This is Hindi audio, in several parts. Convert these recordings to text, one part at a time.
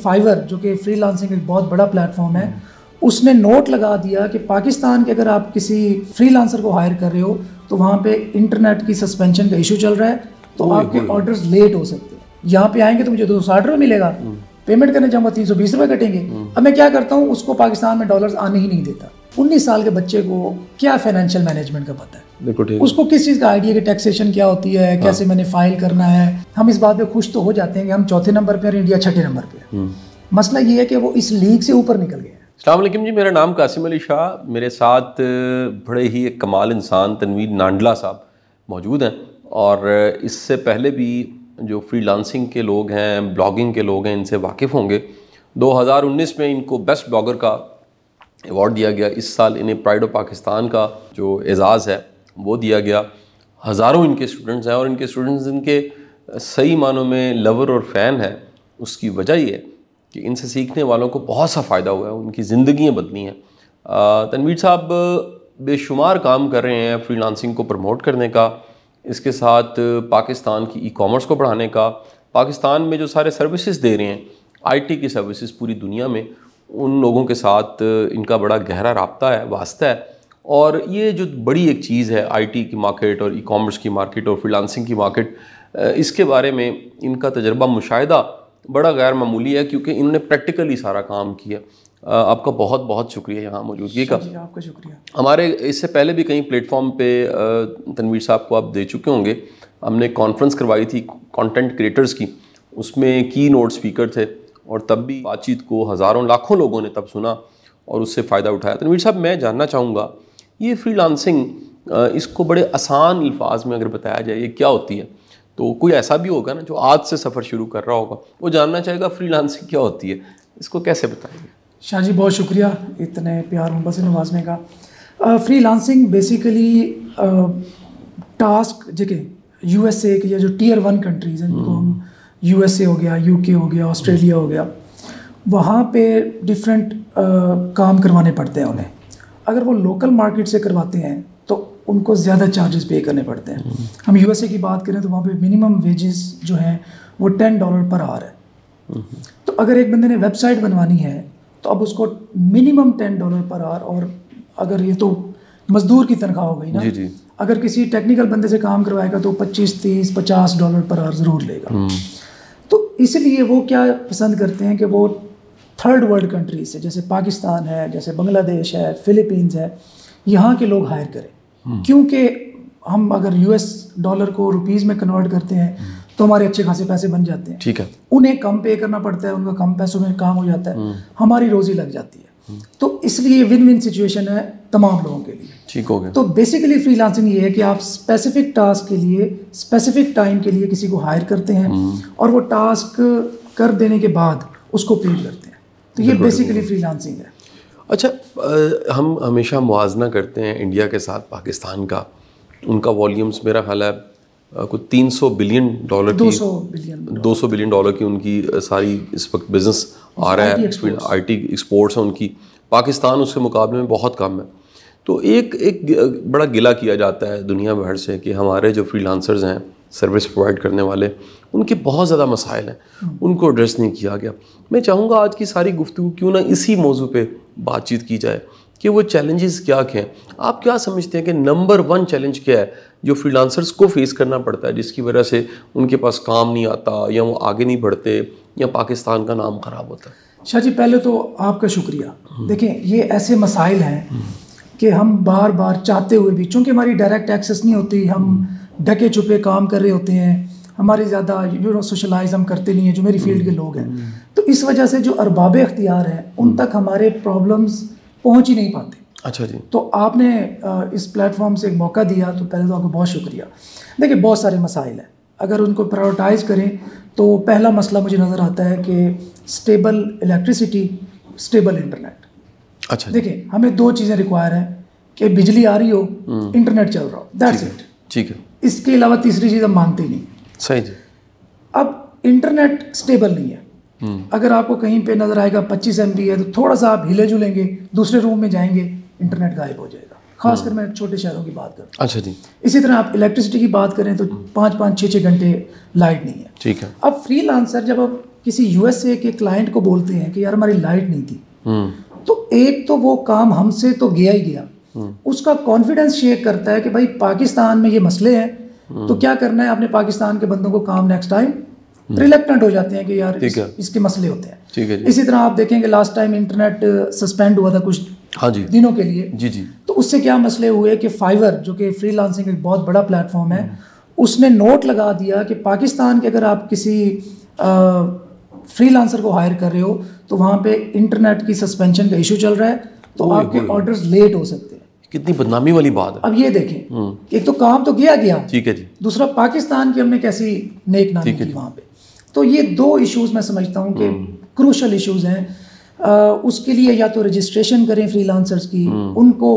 फाइवर जो कि फ्रीलांसिंग एक बहुत बड़ा प्लेटफॉर्म है, उसने नोट लगा दिया कि पाकिस्तान के अगर आप किसी फ्रीलांसर को हायर कर रहे हो तो वहाँ पे इंटरनेट की सस्पेंशन का इशू चल रहा है, तो आपके ऑर्डर्स लेट हो सकते हैं। यहाँ पे आएंगे तो मुझे 260 रुपये मिलेगा, पेमेंट करने जाऊँगा 320 रुपये कटेंगे। अब मैं क्या करता हूँ, उसको पाकिस्तान में डॉलर्स आने ही नहीं देता। 19 साल के बच्चे को क्या फाइनेंशियल मैनेजमेंट का पता है, उसको किस चीज़ का आइडिया कि टैक्सेशन क्या होती है, कैसे मैंने फाइल करना है। हम इस बात पे खुश तो हो जाते हैं कि हम चौथे नंबर पे और इंडिया छठे नंबर पे। मसला ये है कि वो इस लीग से ऊपर निकल गए। अस्सलाम वालेकुम जी, मेरा नाम कासिम अली शाह, मेरे साथ बड़े ही एक कमाल इंसान तनवीर नांडला साहब मौजूद हैं। और इससे पहले भी जो फ्रीलांसिंग के लोग हैं, ब्लॉगिंग के लोग हैं, इनसे वाकिफ़ होंगे। 2019 में इनको बेस्ट ब्लॉगर का अवार्ड दिया गया। इस साल इन्हें प्राइड ऑफ पाकिस्तान का जो एजाज़ है वो दिया गया। हज़ारों इनके स्टूडेंट्स हैं और इनके स्टूडेंट्स इनके सही मानों में लवर और फ़ैन हैं। उसकी वजह ये है कि इनसे सीखने वालों को बहुत सा फ़ायदा हुआ है, उनकी ज़िंदगियाँ बदली हैं। तनवीर साहब बेशुमार काम कर रहे हैं फ्रीलांसिंग को प्रमोट करने का, इसके साथ पाकिस्तान की ई-कॉमर्स को बढ़ाने का। पाकिस्तान में जो सारे सर्विसेज दे रहे हैं, आईटी की सर्विसेज पूरी दुनिया में, उन लोगों के साथ इनका बड़ा गहरा राब्ता है, वास्ता है। और ये जो बड़ी एक चीज़ है आईटी की मार्केट और ई-कॉमर्स की मार्केट और फ्रीलांसिंग की मार्केट, इसके बारे में इनका तजर्बा मुशाहिदा बड़ा गैर मामूली है, क्योंकि इन्होंने प्रैक्टिकली सारा काम किया। आपका बहुत बहुत शुक्रिया यहाँ मौजूदगी का। आपका शुक्रिया। हमारे इससे पहले भी कई प्लेटफॉर्म पे तनवीर साहब को आप दे चुके होंगे। हमने कॉन्फ्रेंस करवाई थी कंटेंट क्रिएटर्स की, उसमें की नोट स्पीकर थे और तब भी बातचीत को हज़ारों लाखों लोगों ने तब सुना और उससे फ़ायदा उठाया। तनवीर साहब, मैं जानना चाहूँगा ये फ्रीलांसिंग, इसको बड़े आसान अल्फाज में अगर बताया जाए ये क्या होती है, तो कोई ऐसा भी होगा ना जो आज से सफ़र शुरू कर रहा होगा, वो जानना चाहेगा फ्रीलांसिंग क्या होती है, इसको कैसे बताएंगे? शाह जी बहुत शुक्रिया इतने प्यार मोहब्बत से नवाजने का। फ्रीलांसिंग बेसिकली टास्क जगह यूएसए के या जो टियर 1 कंट्रीज़ हैं, जिनको हम यूएसए हो गया, यूके हो गया, ऑस्ट्रेलिया हो गया, वहाँ पे डिफरेंट काम करवाने पड़ते हैं उन्हें। अगर वो लोकल मार्केट से करवाते हैं तो उनको ज़्यादा चार्जेस पे करने पड़ते हैं। हम यूएसए की बात करें तो वहाँ पे मिनिमम वेजेस जो हैं वो $10 पर आवर है। तो अगर एक बंदे ने वेबसाइट बनवानी है तो अब उसको मिनिमम $10 पर आवर, और अगर ये तो मज़दूर की तनख्वाह हो गई ना, जी। अगर किसी टेक्निकल बंदे से काम करवाएगा तो 25, 30, $50 पर आवर ज़रूर लेगा। तो इसलिए वो क्या पसंद करते हैं कि वो थर्ड वर्ल्ड कंट्रीज से, जैसे पाकिस्तान है, जैसे बांग्लादेश है, फिलीपींस है, यहाँ के लोग हायर करें। क्योंकि हम अगर US डॉलर को रुपीज़ में कन्वर्ट करते हैं तो हमारे अच्छे खासे पैसे बन जाते हैं। ठीक है। उन्हें कम पे करना पड़ता है, उनका कम पैसों में काम हो जाता है, हमारी रोज़ी लग जाती है। तो इसलिए विन विन सिचुएशन है तमाम लोगों के लिए। ठीक हो गया। तो बेसिकली फ्रीलांसिंग ये है कि आप स्पेसिफिक टास्क के लिए स्पेसिफिक टाइम के लिए किसी को हायर करते हैं और वो टास्क कर देने के बाद उसको पे करते हैं। तो ये बेसिकली फ्रीलांसिंग है। अच्छा, हम हमेशा मुआवजा करते हैं इंडिया के साथ पाकिस्तान का। उनका वॉल्यूम्स मेरा ख्याल है कुछ $300 बिलियन की, 200 बिलियन डॉलर की उनकी सारी इस वक्त बिजनेस आ रहा है। आईटी एक्सपोर्ट्स हैं उनकी। पाकिस्तान उसके मुकाबले में बहुत कम है। तो एक बड़ा गिला किया जाता है दुनिया भर से कि हमारे जो फ्रीलांसर्स हैं, सर्विस प्रोवाइड करने वाले, उनके बहुत ज़्यादा मसाइल हैं, उनको एड्रेस नहीं किया गया। मैं चाहूँगा आज की सारी गुफ्तगू क्यों ना इसी मौजू पे बातचीत की जाए कि वो चैलेंजेस क्या हैं। आप क्या समझते हैं कि नंबर 1 चैलेंज क्या है जो फ्रीलांसर्स को फेस करना पड़ता है, जिसकी वजह से उनके पास काम नहीं आता या वो आगे नहीं बढ़ते या पाकिस्तान का नाम ख़राब होता है? शाह जी, पहले तो आपका शुक्रिया। देखें, ये ऐसे मसाइल हैं कि हम बार बार चाहते हुए भी, चूँकि हमारी डायरेक्ट एक्सेस नहीं होती, हम ढके छुपे काम कर रहे होते हैं, हमारी ज़्यादा सोशलाइज हम करते नहीं हैं, जो मेरी फील्ड के लोग हैं, तो इस वजह से जो अरबाब इख्तियार हैं उन तक हमारे प्रॉब्लम्स पहुंच ही नहीं पाते। अच्छा जी। तो आपने इस प्लेटफॉर्म से एक मौका दिया, तो पहले तो आपको बहुत शुक्रिया। देखिए, बहुत सारे मसाइल हैं, अगर उनको प्रायोरिटाइज करें तो पहला मसला मुझे नज़र आता है कि स्टेबल इलेक्ट्रिसिटी, स्टेबल इंटरनेट। अच्छा। देखिए, हमें 2 चीज़ें रिक्वायर हैं कि बिजली आ रही हो, इंटरनेट चल रहा हो, दैट्स इट। ठीक है। इसके अलावा तीसरी चीज़ हम मांगते ही नहीं। सही जी। अब इंटरनेट स्टेबल नहीं है। अगर आपको कहीं पे नज़र आएगा 25 MB है तो थोड़ा सा आप हिले जुलेंगे, दूसरे रूम में जाएंगे, इंटरनेट गायब हो जाएगा। खासकर मैं छोटे शहरों की बात करूँ। अच्छा जी। इसी तरह आप इलेक्ट्रिसिटी की बात करें तो 5-5, 6-6 घंटे लाइट नहीं है। ठीक है। अब फ्रीलांसर जब आप किसी यूएसए के क्लाइंट को बोलते हैं कि यार हमारी लाइट नहीं थी, तो एक तो वो काम हमसे तो गया ही गया, उसका कॉन्फिडेंस शेक करता है कि भाई पाकिस्तान में ये मसले हैं, तो क्या करना है, अपने पाकिस्तान के बंदों को काम नेक्स्ट टाइम रिलेक्टेंट हो जाते हैं कि यार इसके मसले होते हैं। ठीक है जी। इसी तरह आप देखेंगे लास्ट टाइम इंटरनेट सस्पेंड हुआ था कुछ दिनों के लिए। जी जी। तो उससे क्या मसले हुए कि फाइवर जो कि फ्रीलांसिंग एक बहुत बड़ा प्लेटफॉर्म है, उसने नोट लगा दिया कि पाकिस्तान के अगर आप किसी फ्रीलांसर को हायर कर रहे हो तो वहाँ पे इंटरनेट की सस्पेंशन का इशू चल रहा है, तो आपके ऑर्डर्स लेट हो सकते हैं। कितनी बदनामी वाली बात है। अब ये देखें, एक तो काम तो गया, ठीक है जी, दूसरा पाकिस्तान की हमने कैसी नेक नामी की वहाँ पे। तो ये दो इश्यूज मैं समझता हूँ कि क्रूशल इश्यूज हैं। उसके लिए या तो रजिस्ट्रेशन करें फ्रीलांसर्स की, उनको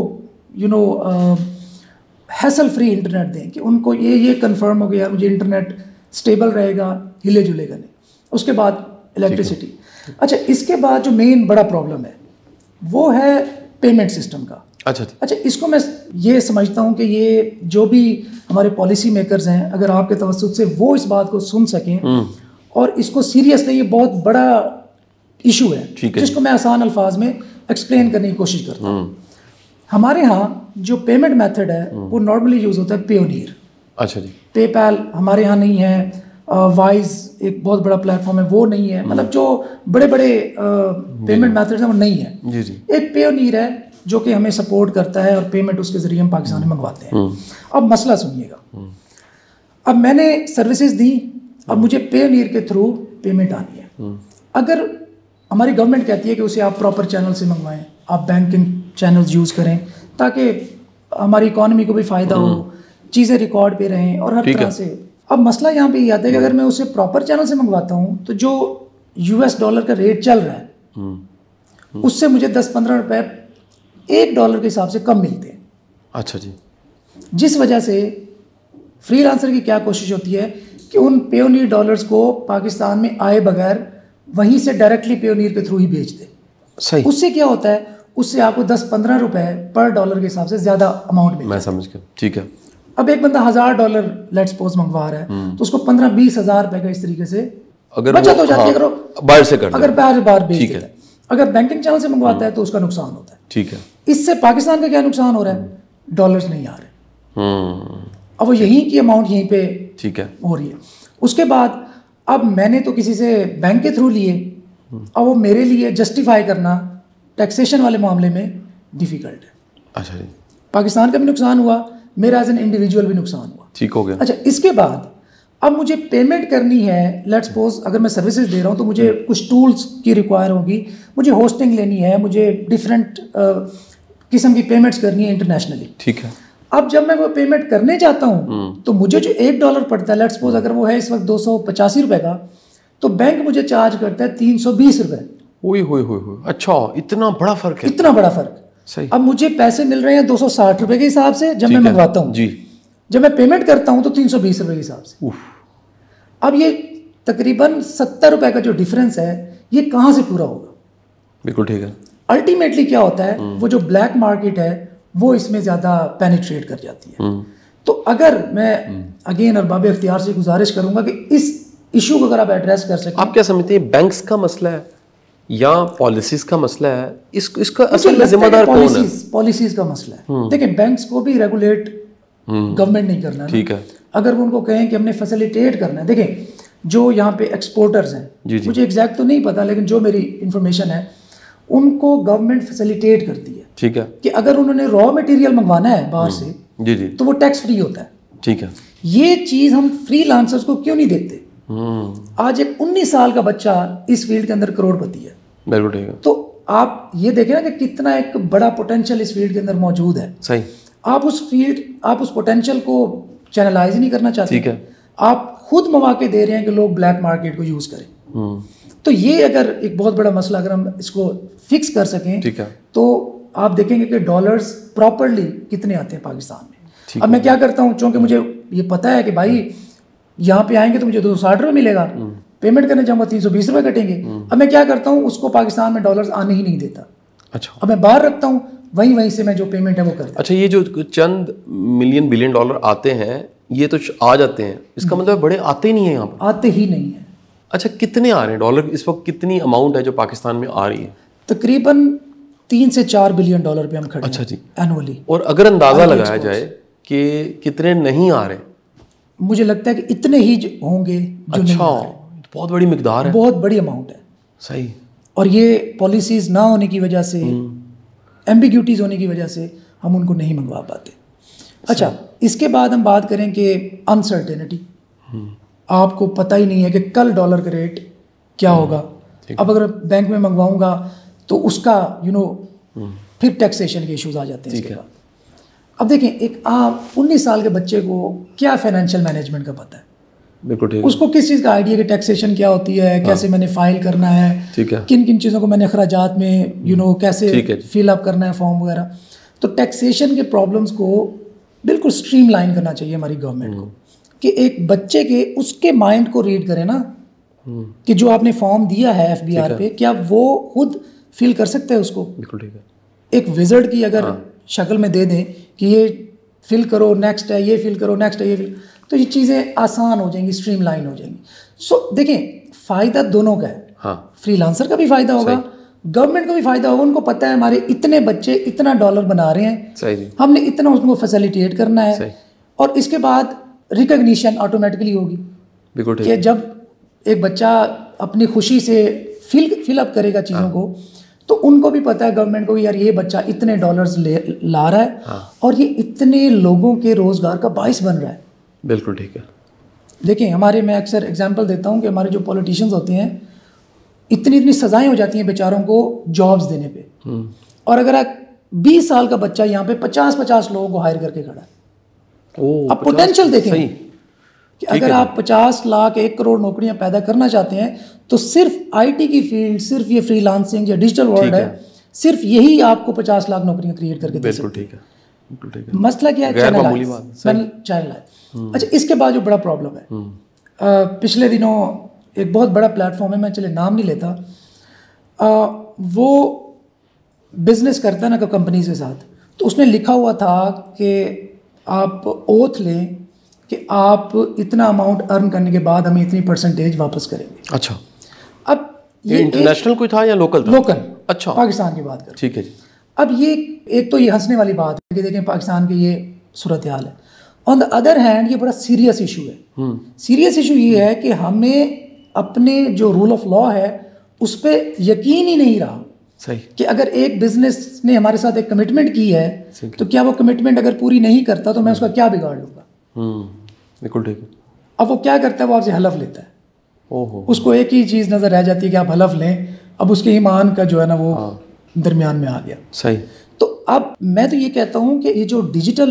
हैसल फ्री इंटरनेट दें कि उनको ये कंफर्म हो गया यार मुझे इंटरनेट स्टेबल रहेगा, हिले जुलेगा नहीं। उसके बाद इलेक्ट्रिसिटी। अच्छा, इसके बाद जो मेन बड़ा प्रॉब्लम है वो है पेमेंट सिस्टम का। अच्छा, इसको मैं ये समझता हूँ कि ये जो भी हमारे पॉलिसी मेकर्स हैं, अगर आपके तवज्जुह से वो इस बात को सुन सकें और इसको सीरियसली, ये बहुत बड़ा इशू है जिसको मैं आसान अल्फाज में एक्सप्लेन करने की कोशिश करता हूँ। हमारे यहाँ जो पेमेंट मेथड है वो नॉर्मली यूज़ होता है पेयोनियर। अच्छा जी। पेपैल हमारे यहाँ नहीं है, वाइज एक बहुत बड़ा प्लेटफॉर्म है वो नहीं है, मतलब जो बड़े बड़े पेमेंट मेथड्स हैं वो नहीं है। जी जी। एक पेयोनियर है जो कि हमें सपोर्ट करता है और पेमेंट उसके ज़रिए हम पाकिस्तान में मंगवाते हैं। अब मसला सुनिएगा, अब मैंने सर्विसेज दी, अब मुझे पेयोनियर के थ्रू पेमेंट आनी है। अगर हमारी गवर्नमेंट कहती है कि उसे आप प्रॉपर चैनल से मंगवाएं, आप बैंकिंग चैनल्स यूज़ करें ताकि हमारी इकॉनमी को भी फ़ायदा हो, चीज़ें रिकॉर्ड पे रहें और हर तरह से। अब मसला यहाँ पे ये आता है कि अगर मैं उसे प्रॉपर चैनल से मंगवाता हूँ तो जो $US का रेट चल रहा है उससे मुझे 10-15 रुपए $1 के हिसाब से कम मिलते हैं। अच्छा जी। जिस वजह से फ्रीलांसर की क्या कोशिश होती है कि उन पेयोनियर डॉलर्स को पाकिस्तान में आए बगैर वहीं से डायरेक्टली पेयोनियर के थ्रू ही बेच दे। सही। उससे क्या होता है, उससे आपको 10-15 रुपए पर डॉलर के हिसाब से ज़्यादा अमाउंट मिलता है। मैं समझ गया, ठीक है। अब एक बंदा $1000 लेट्स सपोज मंगवा रहा है तो उसको 15-20 हज़ार रुपए का इस तरीके से बचत हो जाती है। अगर बाहर से कर अगर बार बेच देता है, अगर बैंकिंग चैनल से मंगवाता है तो उसका नुकसान होता है। ठीक है। इससे पाकिस्तान का क्या नुकसान हो रहा है, डॉलर्स नहीं आ रहे, अब वो यहीं की अमाउंट यहीं पे ठीक है हो रही है। उसके बाद अब मैंने तो किसी से बैंक के थ्रू लिए, अब वो मेरे लिए जस्टिफाई करना टैक्सेशन वाले मामले में डिफ़िकल्ट है। अच्छा जी। पाकिस्तान का भी नुकसान हुआ, मेरा एज एन इंडिविजुअल भी नुकसान हुआ। ठीक हो गया। अच्छा, इसके बाद अब मुझे पेमेंट करनी है, लेट्स सपोज अगर मैं सर्विसेज दे रहा हूँ तो मुझे कुछ टूल्स की रिक्वायर होगी, मुझे होस्टिंग लेनी है, मुझे डिफरेंट किस्म की पेमेंट्स करनी है इंटरनेशनली। ठीक है। अब जब मैं वो पेमेंट करने जाता हूँ तो मुझे जो $1 पड़ता है, लेट्स सपोज अगर वो है इस वक्त 285 रुपए का, तो बैंक मुझे चार्ज करता है 320 रुपए। अच्छा, इतना बड़ा फर्क है। इतना बड़ा फर्क। सही। अब मुझे पैसे मिल रहे हैं 260 रुपए के हिसाब से जब मैं मंगवाता हूँ जी, जब मैं पेमेंट करता हूँ तो 320 रुपए के हिसाब से। अब ये तकरीबन 70 रुपए का जो डिफरेंस है ये कहाँ से पूरा होगा? बिल्कुल ठीक है। अल्टीमेटली क्या होता है, वो जो ब्लैक मार्केट है वो इसमें ज़्यादा पेनिट्रेट कर जाती है। तो अगर मैं अगेन अरबाब इख्तियार से गुजारिश करूंगा कि इस इशू को अगर आप एड्रेस कर सकें। आप क्या समझते हैं, बैंक्स का मसला है या पॉलिसीज का मसला है? इसका असल में जिम्मेदार कौन है? पॉलिसीज का मसला है। देखिए, बैंक्स को भी रेगुलेट गवर्नमेंट नहीं करना है। ठीक है। अगर वो उनको कहें कि हमने फैसिलिटेट करना है, देखें जो यहाँ पे एक्सपोर्टर्स हैं, मुझे एग्जैक्ट तो नहीं पता लेकिन जो मेरी इंफॉर्मेशन है उनको गवर्नमेंट फैसिलिटेट करती है। ठीक है। कि अगर उन्होंने रॉ मटेरियल मंगवाना है बाहर से जी जी तो वो टैक्स फ्री होता है। ठीक है। ये चीज़ हम फ्रीलांसर्स को क्यों नहीं देते? आज एक 19 साल का बच्चा इस फील्ड के अंदर करोड़पति है। बिल्कुल ठीक है। तो आप ये देखें ना कि कितना एक बड़ा पोटेंशियल इस फील्ड के अंदर मौजूद है। सही। आप उस पोटेंशियल को चैनलाइज नहीं करना चाहते। ठीक है। आप खुद मौके दे रहे हैं कि लोग ब्लैक मार्केट को यूज करें। तो ये अगर एक बहुत बड़ा मसला अगर हम इसको फिक्स कर सकें, ठीक है, तो आप देखेंगे कि डॉलर्स प्रॉपरली कितने आते हैं पाकिस्तान में। अब मैं क्या करता हूँ, चूंकि मुझे ये पता है कि भाई यहाँ पे आएंगे तो मुझे 260 रुपये मिलेगा, पेमेंट करने जाऊँगा 320 रुपये कटेंगे। अब मैं क्या करता हूँ, उसको पाकिस्तान में डॉलर्स आने ही नहीं देता। अच्छा। अब मैं बाहर रखता हूँ, वहीं से मैं जो पेमेंट है वो करता हूँ। अच्छा, ये जो चंद मिलियन $1 बिलियन आते हैं ये तो आ जाते हैं, इसका मतलब बड़े आते ही नहीं है यहाँ पर? आते ही नहीं है। अच्छा, कितने आ रहे हैं डॉलर इस वक्त, कितनी अमाउंट है जो पाकिस्तान में आ रही है? तकरीबन 3 से 4 बिलियन डॉलर पे हम खड़े अच्छा हैं जी, एनुअली। और अगर अंदाज़ा लगाया जाए कि कितने नहीं आ रहे? मुझे लगता है कि इतने ही होंगे जो नहीं आ रहे। तो बहुत बड़ी मिकदार है, बहुत बड़ी अमाउंट है। सही। और ये पॉलिसीज़ ना होने की वजह से, एम्बिग्यूटीज़ होने की वजह से हम उनको नहीं मंगवा पाते। अच्छा, इसके बाद हम बात करें कि अनसर्टेनिटी, आपको पता ही नहीं है कि कल डॉलर का रेट क्या होगा। अब अगर बैंक में मंगवाऊंगा तो उसका फिर टैक्सेशन के इश्यूज आ जाते हैं इसके बाद। अब देखें, एक आम 19 साल के बच्चे को क्या फाइनेंशियल मैनेजमेंट का पता है? बिल्कुल ठीक। उसको किस चीज़ का आइडिया कि टैक्सेशन क्या होती है, कैसे मैंने फाइल करना है, किन किन चीज़ों को मैंने अखराजात में कैसे फिल अप करना है फॉर्म वगैरह। तो टैक्सेशन के प्रॉब्लम्स को बिल्कुल स्ट्रीमलाइन करना चाहिए हमारी गवर्नमेंट को, कि एक बच्चे के उसके माइंड को रीड करे ना, कि जो आपने फॉर्म दिया है FBR पे, क्या वो खुद फिल कर सकते हैं उसको? बिल्कुल ठीक है। एक विज़र्ड की अगर शक्ल में दे दें कि ये फिल करो, नेक्स्ट है, ये फिल करो, नेक्स्ट है, ये फिल, तो ये चीज़ें आसान हो जाएंगी, स्ट्रीमलाइन हो जाएंगी। सो देखें, फ़ायदा दोनों का है। हाँ, फ्रीलांसर का भी फ़ायदा होगा, गवर्नमेंट को भी फ़ायदा होगा। उनको पता है हमारे इतने बच्चे इतना डॉलर बना रहे हैं, सही, हमने इतना उनको फैसिलिटेट करना है। और इसके बाद रिकग्निशन ऑटोमेटिकली होगी, कि जब एक बच्चा अपनी खुशी से फिल अप करेगा चीज़ों को, तो उनको भी पता है गवर्नमेंट को, यार ये बच्चा इतने डॉलर्स ला रहा है और ये इतने लोगों के रोज़गार का बाइस बन रहा है। बिल्कुल ठीक है। देखिए, मैं अक्सर एग्जांपल देता हूँ कि हमारे जो पॉलिटिशियंस होते हैं, इतनी सजाएं हो जाती हैं बेचारों को जॉब्स देने पे, और अगर 20 साल का बच्चा यहाँ पे 50 लोगों को हायर करके खड़ा है। अब पोटेंशियल देखें कि अगर आप 50 लाख 1 करोड़ नौकरियां पैदा करना चाहते हैं, तो सिर्फ IT की फील्ड, सिर्फ ये फ्रीलांसिंग या डिजिटल वर्ल्ड है, सिर्फ यही आपको 50 लाख नौकरियां क्रिएट करके दे सकती है। बिल्कुल ठीक है। मसला क्या है? चैनल है। अच्छा, इसके बाद जो बड़ा प्रॉब्लम है, पिछले दिनों एक बहुत बड़ा प्लेटफॉर्म है, मैं चले नाम नहीं लेता, वो बिजनेस करता है ना कंपनीज के साथ, तो उसने लिखा हुआ था कि आप ओथ लें कि आप इतना अमाउंट अर्न करने के बाद हमें इतनी परसेंटेज वापस करेंगे। अच्छा, अब ये इंटरनेशनल कोई था या लोकल था? लोकल। अच्छा, पाकिस्तान की बात करें। ठीक है जी। अब ये एक तो ये हंसने वाली बात है कि देखें पाकिस्तान की ये सूरत हाल है। ऑन द अदर हैंड ये बड़ा सीरियस इशू है। सीरियस इशू ये है कि हमें अपने जो रूल ऑफ लॉ है उस पर यकीन ही नहीं रहा। सही, कि अगर एक बिजनेस ने हमारे साथ एक कमिटमेंट की है, तो क्या वो कमिटमेंट अगर पूरी नहीं करता तो मैं उसका क्या बिगाड़ लूँगा? बिल्कुल ठीक है। अब वो क्या करता है, वो आपसे हलफ लेता है। ओहो, उसको एक ही चीज़ नज़र रह जाती है कि आप हलफ लें। अब उसके ईमान का जो है ना वो दरमियान में आ गया। सही। तो अब मैं तो ये कहता हूँ कि ये जो डिजिटल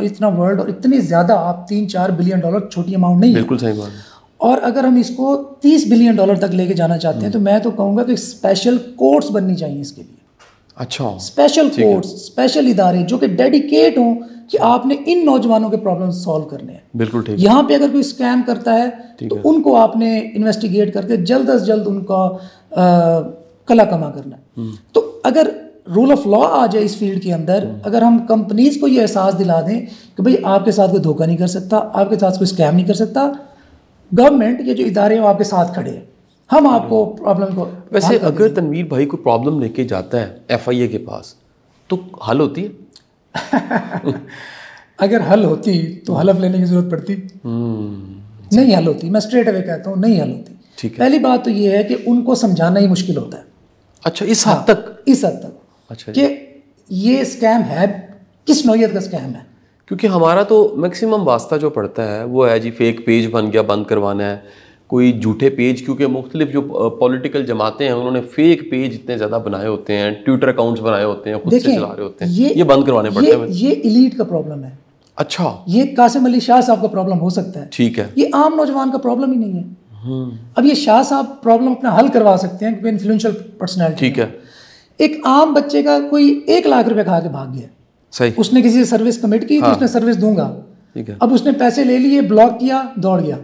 इतना वर्ल्ड और इतनी ज़्यादा, आप 3-4 बिलियन डॉलर छोटी अमाउंट नहीं है। बिल्कुल सही बात है। और अगर हम इसको 30 बिलियन डॉलर तक लेके जाना चाहते हैं, तो मैं तो कहूँगा कि स्पेशल कोर्ट्स बननी चाहिए इसके लिए। अच्छा, स्पेशल कोर्ट्स, स्पेशल इदारे जो कि डेडिकेट हों कि आपने इन नौजवानों के प्रॉब्लम सॉल्व करने हैं। बिल्कुल ठीक। यहाँ पे अगर कोई स्कैम करता है तो उनको आपने इन्वेस्टिगेट करके जल्द अज जल्द उनका कला कमा करना है। तो अगर रूल ऑफ लॉ आ जाए इस फील्ड के अंदर, अगर हम कंपनीज को ये एहसास दिला दें कि भाई आपके साथ कोई धोखा नहीं कर सकता, आपके साथ कोई स्कैम नहीं कर सकता, गवर्नमेंट के जो इदारे हैं वो आपके साथ खड़े हैं, हम आपको प्रॉब्लम को। वैसे अगर तनवीर भाई कोई प्रॉब्लम लेके जाता है FIA के पास, तो हल होती है? अगर हल होती तो हलफ लेने की जरूरत पड़ती? नहीं हल होती। मैं स्ट्रेट अवे कहता हूँ, नहीं हल होती। ठीक है। पहली बात तो ये है कि उनको समझाना ही मुश्किल होता है। अच्छा, इस हद तक? इस हद तक। अच्छा, कि ये स्कैम है, किस नौयत का स्कैम है? क्योंकि हमारा तो मैक्सिमम वास्ता जो पड़ता है वो है जी, फेक पेज बन गया, बंद करवाना है, कोई झूठे पेज, क्योंकि मुख्तलिफ जो पॉलिटिकल जमातें हैं उन्होंने फेक पेज इतने ज़्यादा बनाए होते हैं, ट्विटर अकाउंट्स बनाए होते हैं, खुद से चला रहे होते हैं, ये बंद करवाने पड़ते हैं। ये इलीट का प्रॉब्लम है। अच्छा, ये कासिम अली शाह साहब का प्रॉब्लम हो सकता है। ठीक है। ये आम नौजवान का प्रॉब्लम ही नहीं है। अब ये शाह साहब प्रॉब्लम अपना हल करवा सकते हैं क्योंकि इन्फ्लुएंशियल पर्सनैलिटी। ठीक है। एक आम बच्चे का कोई 1 लाख रुपए खा के भाग गया, सही, उसने किसी से सर्विस कमिट की, तो उसने सर्विस दूंगा। ठीक है। अब उसने पैसे ले लिए, ब्लॉक किया, दौड़ गया,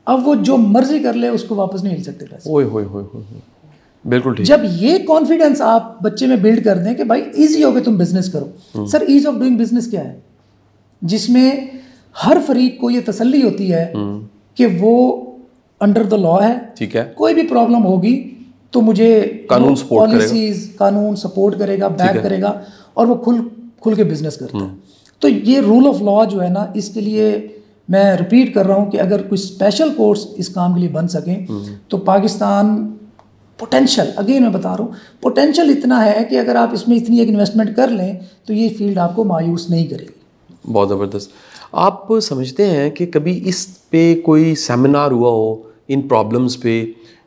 अब वो जो मर्जी कर ले उसको वापस नहीं मिल सकते पैसे। ओए होए होए होए, बिल्कुल ठीक। जब ये कॉन्फिडेंस आप बच्चे में बिल्ड कर दें कि भाई इजी हो गया, तुम बिजनेस करो। Sir, ease of doing business क्या है? जिसमें हर फरीक को ये तसल्ली होती है कि वो अंडर द लॉ है, ठीक है, कोई भी प्रॉब्लम होगी तो मुझे कानून सपोर्ट करेगा, पॉलिसीज कानून सपोर्ट करेगा, बैक करेगा, और वो खुल के बिजनेस करता है। तो ये रूल ऑफ लॉ जो है ना, इसके लिए मैं रिपीट कर रहा हूँ कि अगर कोई स्पेशल कोर्ट्स इस काम के लिए बन सकें तो पाकिस्तान पोटेंशियल, अगेन मैं बता रहा हूँ, पोटेंशियल इतना है कि अगर आप इसमें इतनी एक इन्वेस्टमेंट कर लें तो ये फील्ड आपको मायूस नहीं करेगी। बहुत ज़बरदस्त। आप समझते हैं कि कभी इस पे कोई सेमिनार हुआ हो इन प्रॉब्लम्स पे,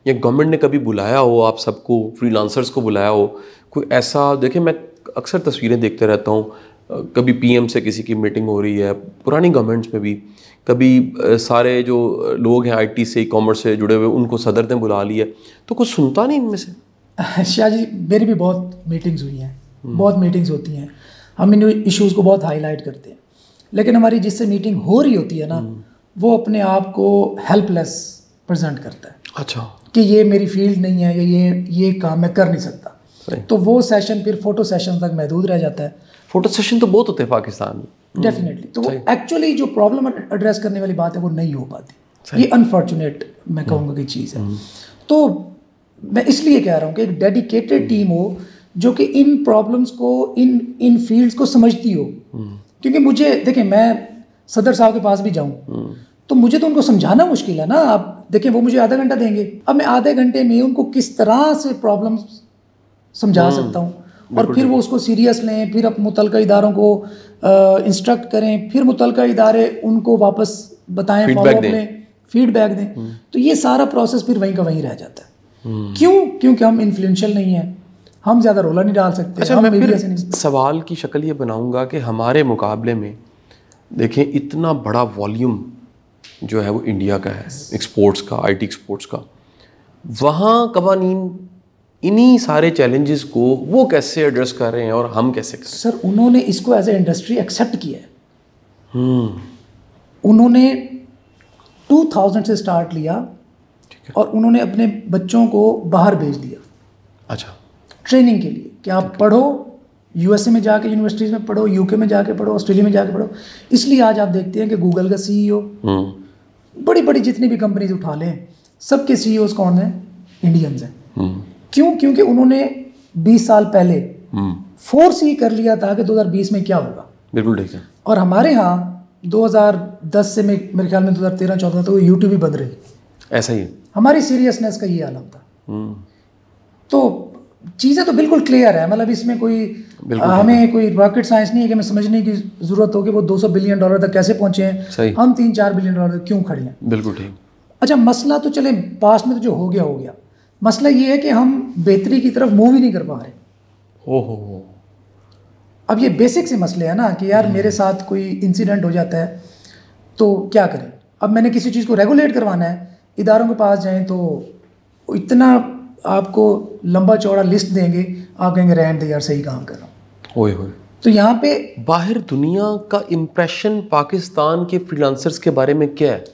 या गवर्नमेंट ने कभी बुलाया हो आप सबको, फ्रीलांसर्स को बुलाया हो, कोई ऐसा? देखिए मैं अक्सर तस्वीरें देखते रहता हूँ, कभी पीएम से किसी की मीटिंग हो रही है, पुरानी गवर्नमेंट्स में भी कभी सारे जो लोग हैं आईटी से, ई कॉमर्स से जुड़े हुए, उनको सदर ने बुला लिया, तो कुछ सुनता नहीं इनमें से? शाह जी, मेरी भी बहुत मीटिंग्स हुई हैं, बहुत मीटिंग्स होती हैं, हम इन इश्यूज़ को बहुत हाईलाइट करते हैं, लेकिन हमारी जिससे मीटिंग हो रही होती है ना, वो अपने आप को हेल्पलेस प्रेजेंट करता है। अच्छा, कि ये मेरी फील्ड नहीं है, या ये काम मैं कर नहीं सकता, तो वो सेशन फिर फोटो सेशन तक महदूद रह जाता है। फोटो सेशन तो बहुत होते हैं पाकिस्तान में, डेफिनेटली। तो वो एक्चुअली जो प्रॉब्लम एड्रेस करने वाली बात है वो नहीं हो पाती। ये अनफॉर्चुनेट मैं कहूँगा कि चीज़ है। तो मैं इसलिए कह रहा हूँ कि एक डेडिकेटेड टीम हो जो कि इन प्रॉब्लम्स को, इन फील्ड्स को समझती हो। क्योंकि मुझे देखिए, मैं सदर साहब के पास भी जाऊँ तो मुझे तो उनको समझाना मुश्किल है ना। आप देखिए, वो मुझे आधा घंटा देंगे, अब मैं आधे घंटे में उनको किस तरह से प्रॉब्लम समझा सकता हूँ, और फिर वो उसको सीरियस लें, फिर अब मुतलका इदारों को इंस्ट्रक्ट करें, फिर मुतलका इदारे उनको वापस बताएं, फॉलोअप लें, फीडबैक दें। तो ये सारा प्रोसेस फिर वहीं का वहीं रह जाता है। क्यों? क्योंकि हम इन्फ्लुएंशियल नहीं हैं, हम ज़्यादा रोला नहीं डाल सकते। अच्छा, मैं फिर सवाल की शक्ल ये बनाऊंगा कि हमारे मुकाबले में देखें, इतना बड़ा वॉल्यूम जो है वो इंडिया का है, एक्सपोर्ट्स का, आईटी एक्सपोर्ट्स का, वहाँ कवानीन इन्हीं सारे चैलेंजेस को वो कैसे एड्रेस कर रहे हैं और हम कैसे करें? सर, उन्होंने इसको एज ए इंडस्ट्री एक्सेप्ट किया है। उन्होंने 2000 से स्टार्ट लिया और उन्होंने अपने बच्चों को बाहर भेज दिया। अच्छा, ट्रेनिंग के लिए कि आप पढ़ो, यूएसए में जाके यूनिवर्सिटीज़ में पढ़ो, यूके में जाके पढ़ो, ऑस्ट्रेलिया में जाके पढ़ो। इसलिए आज आप देखते हैं कि गूगल का सीईओ, बड़ी बड़ी जितनी भी कंपनीज उठा लें, सबके सीईओज कौन हैं? इंडियंस हैं। क्यों? क्योंकि उन्होंने 20 साल पहले फोर्स ही कर लिया था कि 2020 में क्या होगा। बिल्कुल ठीक है। और हमारे यहाँ 2010 से मेरे ख्याल में 2013-14 तो यूट्यूब भी बंद रही। ऐसा ही हमारी सीरियसनेस का ये आलम था। तो चीज़ें तो बिल्कुल क्लियर है, मतलब इसमें कोई हमें कोई रॉकेट साइंस नहीं है कि हमें समझने की ज़रूरत हो कि वो $200 बिलियन तक कैसे पहुँचे हैं, हम $3-4 बिलियन तक क्यों खड़े हैं। बिल्कुल ठीक। अच्छा, मसला तो चले पास्ट में तो जो हो गया हो गया, मसला ये है कि हम बेहतरी की तरफ मूव ही नहीं कर पा रहे। हो अब ये बेसिक से मसले हैं ना कि यार मेरे साथ कोई इंसिडेंट हो जाता है तो क्या करें। अब मैंने किसी चीज़ को रेगुलेट करवाना है, इदारों के पास जाएं तो इतना आपको लंबा चौड़ा लिस्ट देंगे, आप कहेंगे रहने दे यार, सही काम कर रहा हूँ। तो यहाँ पे बाहर दुनिया का इम्प्रेशन पाकिस्तान के फ्रीलांसर्स के बारे में क्या है?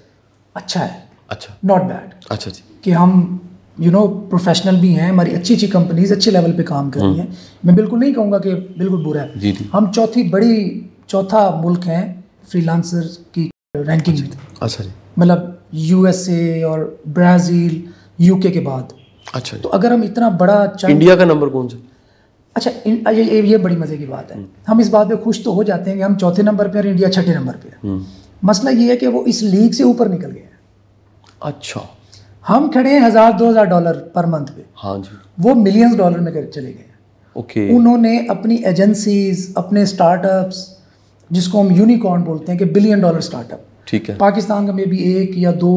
अच्छा है। अच्छा, नॉट बैड। अच्छा जी, कि हम प्रोफेशनल भी हैं, हमारी अच्छी अच्छी कंपनीज अच्छे लेवल पे काम कर रही हैं। मैं बिल्कुल नहीं कहूँगा कि बिल्कुल बुरा है। जी जी। हम चौथा मुल्क हैं फ्रीलांसर्स की रैंकिंग में। अच्छा जी, मतलब यूएसए और ब्राज़ील, यूके के बाद। अच्छा, तो अगर हम इतना बड़ा इंडिया का नंबर कौन सा? अच्छा, ये बड़ी मज़े की बात है। हम इस बात पे खुश तो हो जाते हैं कि हम चौथे नंबर पे और इंडिया छठे नंबर पे है। मसला ये है कि वो इस लीग से ऊपर निकल गए हैं। अच्छा, हम खड़े हैं $1000-2000 पर मंथ पे। हाँ जी, वो मिलियंस डॉलर में चले गए हैं। ओके। उन्होंने अपनी एजेंसीज, अपने स्टार्टअप्स, जिसको हम यूनिकॉर्न बोलते हैं कि $1 बिलियन स्टार्टअप, ठीक है, पाकिस्तान का मे बी 1 या 2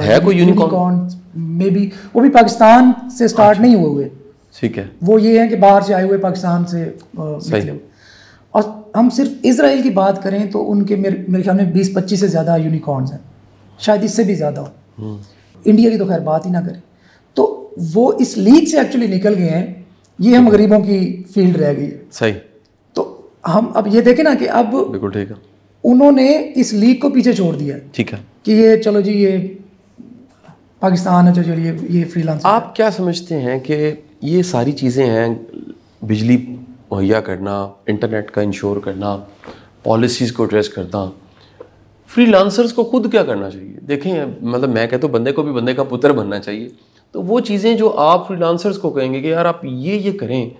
है कोई यूनिकॉर्न मे बी, वो भी पाकिस्तान से स्टार्ट नहीं हुए। ठीक है, वो ये है कि बाहर से आए हुए, पाकिस्तान से निकले हुए। और हम सिर्फ इजराइल की बात करें तो उनके मेरे ख्याल में 20-25 से ज़्यादा यूनिकॉर्न्स हैं, शायद इससे भी ज़्यादा हो। इंडिया की तो खैर बात ही ना करें। तो वो इस लीग से एक्चुअली निकल गए हैं, ये हम गरीबों की फील्ड रह गई है। सही। तो हम अब ये देखें ना कि अब बिल्कुल ठीक है, उन्होंने इस लीग को पीछे छोड़ दिया। ठीक है, कि ये चलो जी, ये पाकिस्तान है, चलिए ये फ्रीलांसर। आप क्या समझते हैं कि ये सारी चीज़ें हैं, बिजली मुहैया करना, इंटरनेट का इंश्योर करना, पॉलिसीज़ को एड्रेस करना, फ्रीलांसर्स को खुद क्या करना चाहिए? देखें, मतलब मैं कहता हूँ बंदे को भी बंदे का पुत्र बनना चाहिए। तो वो चीज़ें जो आप फ्रीलांसर्स को कहेंगे कि यार आप ये करें,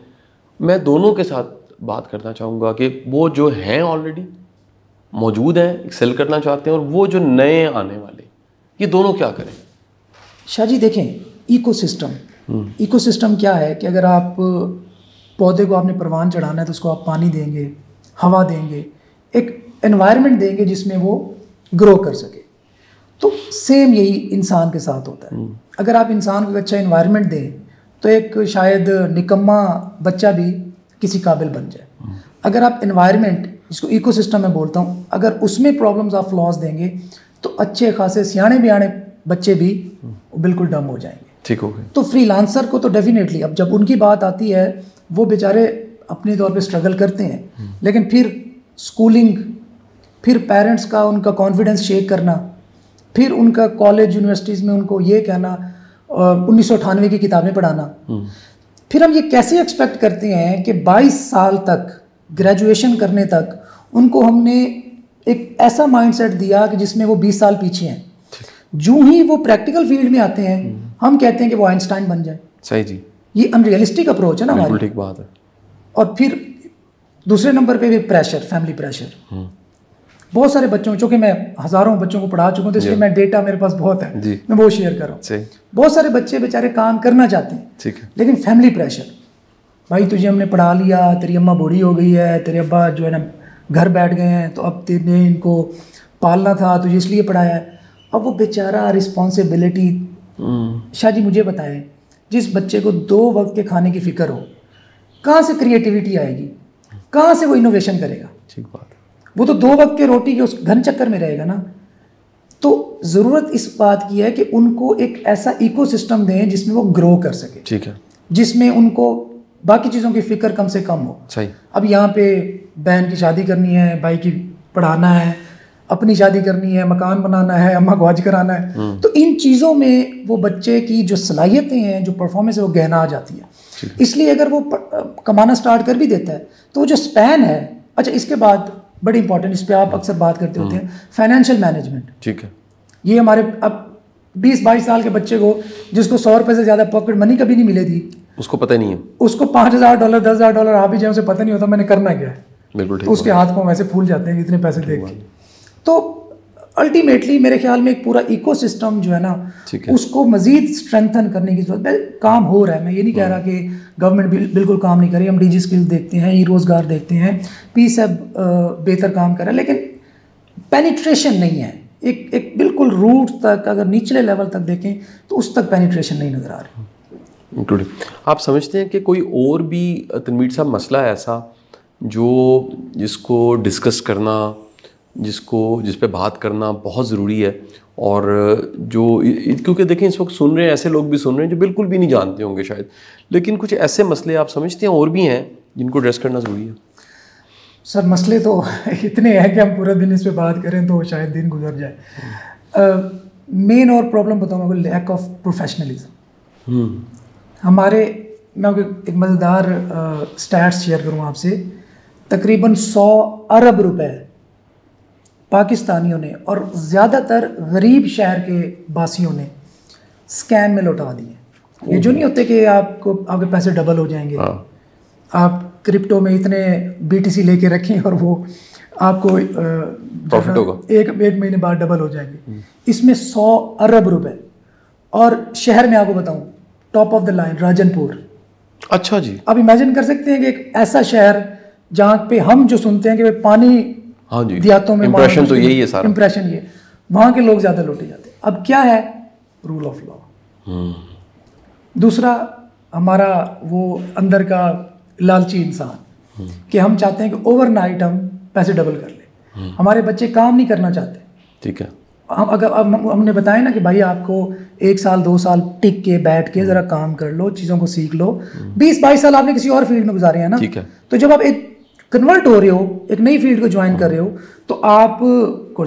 मैं दोनों के साथ बात करना चाहूँगा कि वो जो हैं ऑलरेडी मौजूद हैं, एक्सेल करना चाहते हैं, और वो जो नए आने वाले, ये दोनों क्या करें? शाह जी देखें, इकोसिस्टम क्या है कि अगर आप पौधे को आपने परवान चढ़ाना है तो उसको आप पानी देंगे, हवा देंगे, एक एनवायरनमेंट देंगे जिसमें वो ग्रो कर सके। तो सेम यही इंसान के साथ होता है। अगर आप इंसान को एक अच्छा एनवायरनमेंट दें तो एक शायद निकम्मा बच्चा भी किसी काबिल बन जाए। अगर आप एनवायरनमेंट, जिसको इकोसिस्टम में बोलता हूँ, अगर उसमें प्रॉब्लम्स आप फ्लॉज देंगे तो अच्छे खासे सियाने बियाने बच्चे भी बिल्कुल डम हो जाएंगे। ठीक हो गए। तो फ्रीलांसर को तो डेफिनेटली, अब जब उनकी बात आती है, वो बेचारे अपने तौर पे स्ट्रगल करते हैं, लेकिन फिर स्कूलिंग, फिर पेरेंट्स का उनका कॉन्फिडेंस शेक करना, फिर उनका कॉलेज यूनिवर्सिटीज़ में उनको ये कहना 1998 की किताबें पढ़ाना, फिर हम ये कैसे एक्सपेक्ट करते हैं कि 22 साल तक ग्रेजुएशन करने तक उनको हमने एक ऐसा माइंडसेट दिया कि जिसमें वो 20 साल पीछे हैं। जो ही वो प्रैक्टिकल फील्ड में आते हैं हम कहते हैं कि वो आइंस्टाइन बन जाए। सही जी, ये अनरियलिस्टिक अप्रोच है ना हमारी। ठीक बात है। और फिर दूसरे नंबर पे भी प्रेशर, फैमिली प्रेशर। बहुत सारे बच्चों, चूँकि मैं हज़ारों बच्चों को पढ़ा चुका हूँ तो इसलिए मैं डेटा मेरे पास बहुत है, मैं वो शेयर कर रहा हूँ। बहुत सारे बच्चे बेचारे काम करना चाहते हैं, ठीक है, लेकिन फैमिली प्रेशर, भाई तुझे हमने पढ़ा लिया, तेरी अम्मा बूढ़ी हो गई है, तेरे अब्बा जो है ना घर बैठ गए हैं, तो अब तेने इनको पालना था, तुझे इसलिए पढ़ाया है। अब वो बेचारा रिस्पॉन्सिबिलिटी। शाह जी मुझे बताएं, जिस बच्चे को 2 वक्त के खाने की फ़िक्र हो, कहाँ से क्रिएटिविटी आएगी, कहाँ से वो इनोवेशन करेगा? ठीक बात है। वो तो 2 वक्त के रोटी के उस घन चक्कर में रहेगा ना। तो ज़रूरत इस बात की है कि उनको एक ऐसा इकोसिस्टम दें जिसमें वो ग्रो कर सके, ठीक है, जिसमें उनको बाकी चीज़ों की फ़िक्र कम से कम हो। सही। अब यहाँ पे बहन की शादी करनी है, भाई की पढ़ाना है, अपनी शादी करनी है, मकान बनाना है, अम्मा को हज कराना है, तो इन चीज़ों में वो बच्चे की जो सलाहियतें हैं, जो परफॉर्मेंस है, वो गहना आ जाती है। इसलिए अगर वो कमाना स्टार्ट कर भी देता है तो वो जो स्पैन है। अच्छा, इसके बाद बड़ी इंपॉर्टेंट, इस पर आप अक्सर बात करते होते हैं, फाइनेंशियल मैनेजमेंट। ठीक है, ये हमारे अब 20-22 साल के बच्चे को, जिसको 100 रुपये से ज़्यादा पॉकेट मनी कभी नहीं मिली थी, उसको पता नहीं है, उसको $5,000 $10,000 आ भी जाए, उसे पता नहीं होता मैंने करना क्या है। बिल्कुल ठीक। उसके हाथ पाँव वैसे फूल जाते हैं इतने पैसे देख के। तो अल्टीमेटली मेरे ख्याल में एक पूरा इकोसिस्टम जो है ना, उसको मजीद स्ट्रेंथन करने की जरूरत है। काम हो रहा है, मैं ये नहीं कह रहा कि गवर्नमेंट बिल्कुल काम नहीं कर रही। हम डीजी स्किल्स देखते हैं, ई रोज़गार देखते हैं, पीसैब बेहतर काम कर रहा है, लेकिन पेनिट्रेशन नहीं है। एक बिल्कुल रूट तक, अगर निचले लेवल तक देखें तो उस तक पेनिट्रेशन नहीं नज़र आ रही। आप समझते हैं कि कोई और भी तनवीर साहब मसला है ऐसा जिसको डिस्कस करना, जिस पे बात करना बहुत ज़रूरी है, और क्योंकि देखें इस वक्त सुन रहे हैं, ऐसे लोग भी सुन रहे हैं जो बिल्कुल भी नहीं जानते होंगे शायद, लेकिन कुछ ऐसे मसले आप समझते हैं और भी हैं जिनको एड्रेस करना ज़रूरी है? सर मसले तो इतने हैं कि हम पूरा दिन इस पर बात करें तो शायद दिन गुजर जाए। मेन और प्रॉब्लम बताऊँगा, लैक ऑफ प्रोफेशनलिज्म। मैं एक मज़ेदार स्टैट्स शेयर करूँ आपसे। तकरीबन 100 अरब रुपए पाकिस्तानियों ने और ज़्यादातर गरीब शहर के बासियों ने स्कैम में लौटा दिए। ये जो नहीं होते कि आपके पैसे डबल हो जाएंगे, आप क्रिप्टो में इतने BTC लेके रखें और वो आपको प्रॉफिट होगा, एक महीने बाद डबल हो जाएंगे। इसमें 100 अरब रुपए, और शहर में आपको बताऊं, top of the line Rajanpur. अच्छा जी। अब इमेजिन कर सकते हैं कि एक ऐसा शहर जहाँ पे हम जो सुनते हैं कि पानी, हाँ जी, देहातों में इंप्रेशन तो यही है सारा, इंप्रेशन ये, वहाँ के लोग ज़्यादा लूटे जाते हैं। अब क्या है, रूल ऑफ लॉ। दूसरा हमारा वो अंदर का लालची इंसान कि हम चाहते हैं कि ओवरनाइट हम पैसे डबल कर लें। हमारे बच्चे काम नहीं करना चाहते, ठीक है, हमने बताया ना कि भाई आपको 1 साल 2 साल टिक के बैठ के ज़रा काम कर लो, चीज़ों को सीख लो। 20-22 साल आपने किसी और फील्ड में गुजारे हैं ना, ठीक है, तो जब आप एक कन्वर्ट हो रहे हो, एक नई फील्ड को ज्वाइन कर रहे हो, तो आपको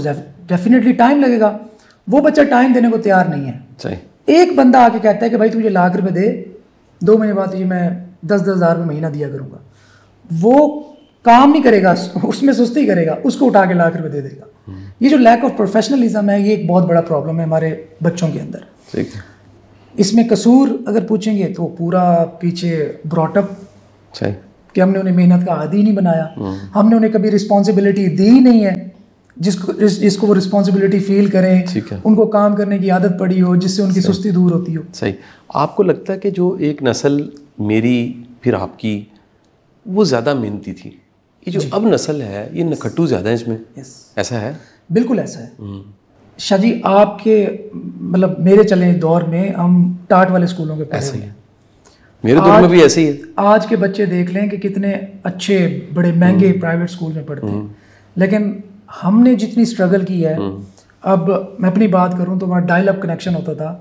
डेफिनेटली टाइम लगेगा। वो बच्चा टाइम देने को तैयार नहीं है। सही। एक बंदा आके कहता है कि भाई तुझे लाख रुपए दे, 2 महीने बाद तुझे मैं 10-10 हज़ार महीना दिया करूँगा, वो काम नहीं करेगा, उसमें सुस्ती करेगा, उसको उठा के लाख रुपए दे देगा। ये जो लैक ऑफ प्रोफेशनलिज्म है, ये एक बहुत बड़ा प्रॉब्लम है हमारे बच्चों के अंदर। ठीक है। इसमें कसूर अगर पूछेंगे तो पूरा पीछे ब्रॉटअप, कि हमने उन्हें मेहनत का आदी नहीं बनाया, हमने उन्हें कभी रिस्पॉन्सिबिलिटी दी ही नहीं है जिसको वो रिस्पॉन्सिबिलिटी फील करें, उनको काम करने की आदत पड़ी हो जिससे उनकी सुस्ती दूर होती हो। सही। आपको लगता है कि जो एक नस्ल मेरी फिर आपकी वो ज़्यादा मेहनती थी, ये जो अब नस्ल है ये नखट्टू ज़्यादा है इसमें? ऐसा है? बिल्कुल ऐसा है शाह जी। आपके मतलब मेरे चले दौर में हम टाट वाले स्कूलों के पढ़े हैं, मेरे दौर में भी ऐसे ही है। आज के बच्चे देख लें कि कितने अच्छे बड़े महंगे प्राइवेट स्कूल में पढ़ते हैं, लेकिन हमने जितनी स्ट्रगल की है, अब मैं अपनी बात करूं तो हमारा डायल अप कनेक्शन होता था,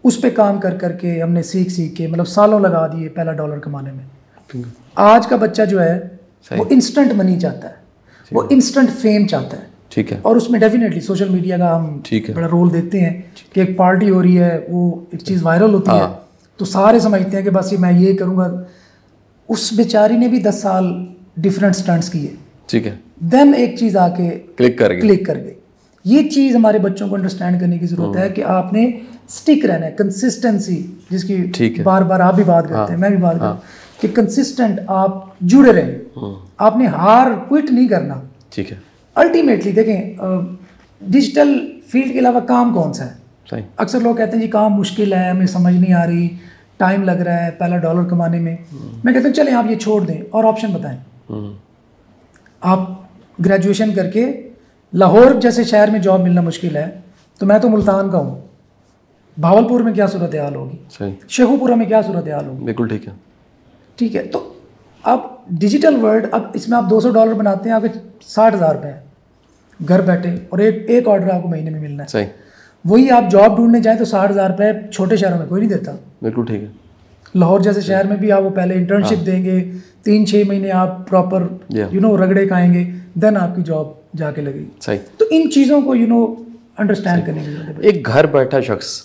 उस पे काम कर करके हमने सीख के मतलब सालों लगा दिए पहला डॉलर कमाने में। आज का बच्चा जो है वो इंस्टेंट मनी चाहता है, वो इंस्टेंट फेम चाहता है। ठीक है। और उसमें डेफिनेटली सोशल मीडिया का हम बड़ा रोल देखते हैं कि एक पार्टी हो रही है, वो एक चीज़ वायरल होती है तो सारे समझते हैं कि बस ये मैं ये करूँगा। उस बेचारी ने भी 10 साल डिफरेंट स्टंट्स किए, ठीक है, देन एक चीज़ आके क्लिक कर गई। ये चीज़ हमारे बच्चों को अंडरस्टैंड करने की ज़रूरत है कि आपने स्टिक रहना है, कंसिस्टेंसी जिसकी बार बार आप भी बात करते हैं, मैं भी बात करता हूँ कि कंसिस्टेंट आप जुड़े रहें, आपने हार क्विट नहीं करना। ठीक है। अल्टीमेटली देखें, डिजिटल फील्ड के अलावा काम कौन सा है? अक्सर लोग कहते हैं जी काम मुश्किल है, हमें समझ नहीं आ रही, टाइम लग रहा है पहला डॉलर कमाने में। मैं कहता हूँ चलें आप ये छोड़ दें और ऑप्शन बताएं। आप ग्रेजुएशन करके लाहौर जैसे शहर में जॉब मिलना मुश्किल है, तो मैं तो मुल्तान का हूँ, भावलपुर में क्या सूरत हाल होगी, शेखुपुरा में क्या सूरत हाल होगी। बिल्कुल ठीक है। ठीक है, तो अब डिजिटल वर्ल्ड, अब इसमें आप $200 बनाते हैं, आपके 60,000 रुपये घर बैठे, और एक ऑर्डर आपको महीने में मिलना है। सही। वही आप जॉब ढूंढने जाएं तो 60,000 रुपये छोटे शहरों में कोई नहीं देता। बिल्कुल ठीक है। लाहौर जैसे शहर में भी आप वो पहले इंटर्नशिप देंगे, 3-6 महीने आप प्रॉपर रगड़े खाएंगे, देन आपकी जॉब जाके लगेगी। सही। तो इन चीज़ों को अंडरस्टैंड करने की जरूरत है। एक घर बैठा शख्स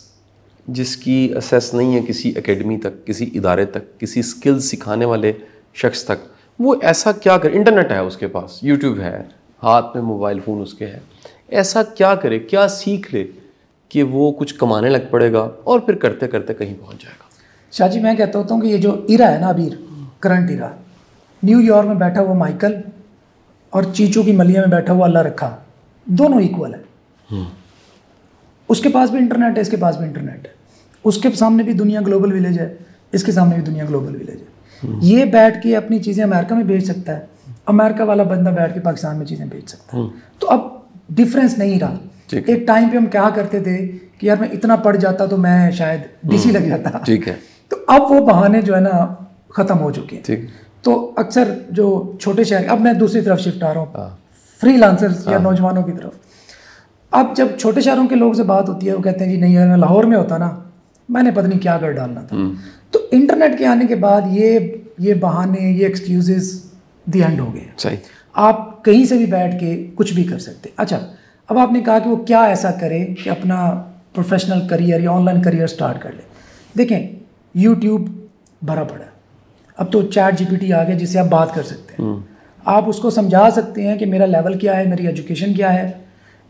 जिसकी असेस नहीं है किसी एकेडमी तक, किसी इदारे तक, किसी स्किल्स सिखाने वाले शख्स तक, वो ऐसा क्या करे? इंटरनेट है उसके पास, यूट्यूब है, हाथ में मोबाइल फ़ोन उसके है, ऐसा क्या करे, क्या सीख ले कि वो कुछ कमाने लग पड़ेगा और फिर करते करते कहीं पहुंच जाएगा? शाह जी मैं कहता हूँ कि ये जो इरा है ना, अभी करंट इरा, न्यूयॉर्क में बैठा हुआ माइकल और चीचू की मलिया में बैठा हुआ अल्लाह रखा, दोनों इक्वल है। उसके पास भी इंटरनेट है, इसके पास भी इंटरनेट है, उसके सामने भी दुनिया ग्लोबल विलेज है, इसके सामने भी दुनिया ग्लोबल विलेज है। ये बैठ के अपनी चीज़ें अमेरिका में बेच सकता है, अमेरिका वाला बंदा बैठ के पाकिस्तान में चीज़ें बेच सकता है। तो अब डिफरेंस नहीं रहा। एक टाइम पे हम क्या करते थे कि यार मैं इतना पढ़ जाता तो मैं शायद डीसी लग जाता। ठीक है। तो अब वो बहाने जो है ना ख़त्म हो चुके हैं। तो अक्सर जो छोटे शहर, अब मैं दूसरी तरफ शिफ्ट आ रहा हूँ, फ्रीलांसर्स या नौजवानों की तरफ। अब जब छोटे शहरों के लोगों से बात होती है, वो कहते हैं जी नहीं यार मैं लाहौर में होता ना, मैंने पता नहीं क्या कर डालना था। तो इंटरनेट के आने के बाद ये बहाने, ये एक्सक्यूजेस द एंड हो गए। सही। आप कहीं से भी बैठ के कुछ भी कर सकते। अच्छा, अब आपने कहा कि वो क्या ऐसा करे कि अपना प्रोफेशनल करियर या ऑनलाइन करियर स्टार्ट कर ले। देखें यूट्यूब भरा पड़ा है, अब तो चैट जीपीटी आ गया जिससे आप बात कर सकते हैं। आप उसको समझा सकते हैं कि मेरा लेवल क्या है, मेरी एजुकेशन क्या है,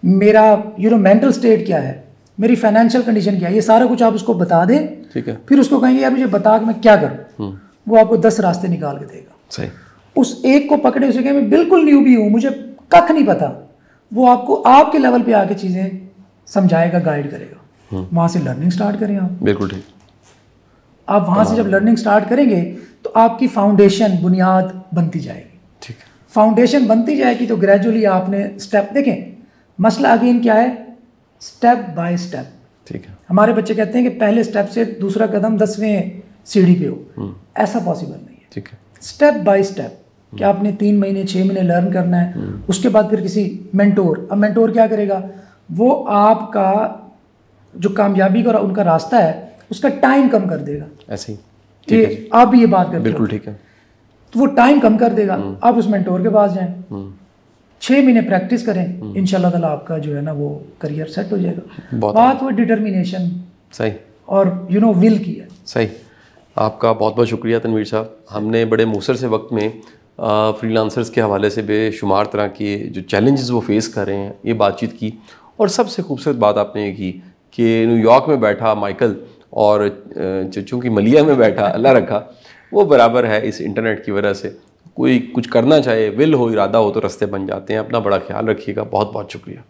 मेरा मेंटल स्टेट क्या है, मेरी फाइनेंशियल कंडीशन क्या है, ये सारा कुछ आप उसको बता दें। ठीक है। फिर उसको कहेंगे यार मुझे बता कि मैं क्या करूँ, वो आपको 10 रास्ते निकाल के देगा। सही। उस एक को पकड़े, उसे कहें मैं बिल्कुल न्यूबी हूँ, मुझे कख नहीं पता, वो आपको आपके लेवल पे आके चीज़ें समझाएगा, गाइड करेगा। वहाँ से लर्निंग स्टार्ट करें आप। बिल्कुल ठीक। आप वहाँ से जब लर्निंग स्टार्ट करेंगे तो आपकी फाउंडेशन, बुनियाद बनती जाएगी। ठीक है। फाउंडेशन बनती जाएगी तो ग्रेजुअली आपने स्टेप, देखें मसला अगेन क्या है, स्टेप बाय स्टेप। ठीक है। हमारे बच्चे कहते हैं कि पहले स्टेप से दूसरा कदम 10वें सीढ़ी पे हो, ऐसा पॉसिबल नहीं है। ठीक है। स्टेप बाय स्टेप कि आपने 3 महीने 6 महीने लर्न करना है, उसके बाद फिर किसी मेंटोर, अब मेंटोर क्या करेगा, वो आपका जो कामयाबी का उनका रास्ता है उसका टाइम कम कर देगा। ऐसे ही ठीक, आप भी ये बात करते बिल्कुल ठीक है। तो वो टाइम कम कर देगा, आप उस मेंटोर के पास जाएं, 6 महीने प्रैक्टिस करें, इंशाल्लाह ताला आपका जो है ना वो करियर सेट हो जाएगा। बात वो डिटर्मिनेशन सही और विल की है। सही। आपका बहुत बहुत शुक्रिया तनवीर साहब। हमने बड़े मूसर से वक्त में फ्रीलांसर्स के हवाले से बेशुमार तरह के जो चैलेंजेस वो फेस कर रहे हैं ये बातचीत की, और सबसे खूबसूरत बात आपने ये की कि न्यूयॉर्क में बैठा माइकल और चूँकि मलिया में बैठा अल्लाह रखा, वो बराबर है इस इंटरनेट की वजह से। कोई कुछ करना चाहे, विल हो, इरादा हो तो रास्ते बन जाते हैं। अपना बड़ा ख्याल रखिएगा। बहुत बहुत शुक्रिया।